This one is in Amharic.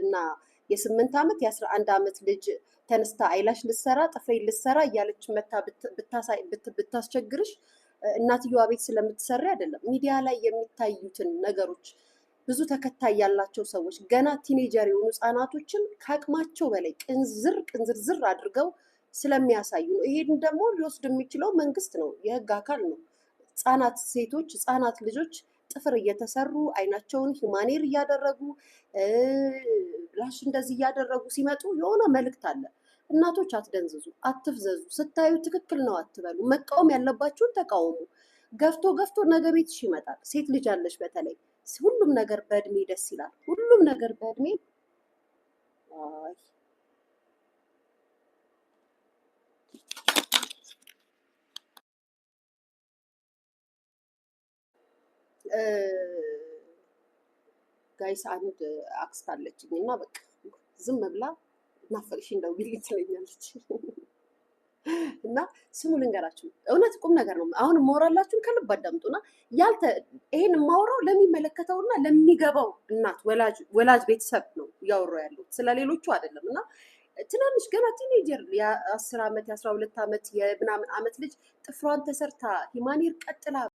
እና የ8 ዓመት የ11 ዓመት ልጅ ተነስታ አይላሽ ልትሰራ ጥፍሬ ልትሰራ እያለች መታ ብታስቸግርሽ እናትየዋ ቤት ስለምትሰራ አይደለም። ሚዲያ ላይ የሚታዩትን ነገሮች ብዙ ተከታይ ያላቸው ሰዎች ገና ቲኔጀር የሆኑ ህጻናቶችን ከአቅማቸው በላይ ቅንዝርዝር አድርገው ስለሚያሳዩ ነው። ይሄን ደግሞ ሊወስድ የሚችለው መንግስት ነው፣ የህግ አካል ነው። ህጻናት ሴቶች፣ ህጻናት ልጆች ጥፍር እየተሰሩ አይናቸውን ሂማኔር እያደረጉ ላሽ እንደዚህ እያደረጉ ሲመጡ የሆነ መልእክት አለ። እናቶች አትደንዝዙ፣ አትፍዘዙ። ስታዩ ትክክል ነው አትበሉ። መቃወም ያለባችሁን ተቃውሙ። ገፍቶ ነገ ቤትሽ ይመጣል። ሴት ልጅ አለሽ በተለይ ሁሉም ነገር በእድሜ ደስ ይላል። ሁሉም ነገር በእድሜ ጋይስ አንድ አክስት አለችኝ እና በቃ ዝም ብላ ናፈቅሽኝ ደውዪልኝ ትለኛለች። እና ስሙ ልንገራችሁ፣ እውነት ቁም ነገር ነው። አሁን ማወራላችሁን ከልብ አዳምጡና ይሄን የማወራው ለሚመለከተውና ለሚገባው እናት ወላጅ ቤተሰብ ነው እያወራሁ ያለው፣ ስለሌሎቹ አይደለም። እና ትናንሽ ገና ቲኔጀር የ10 ዓመት የ12 ዓመት የምናምን ዓመት ልጅ ጥፍሯን ተሰርታ ሂማኔር ቀጥላ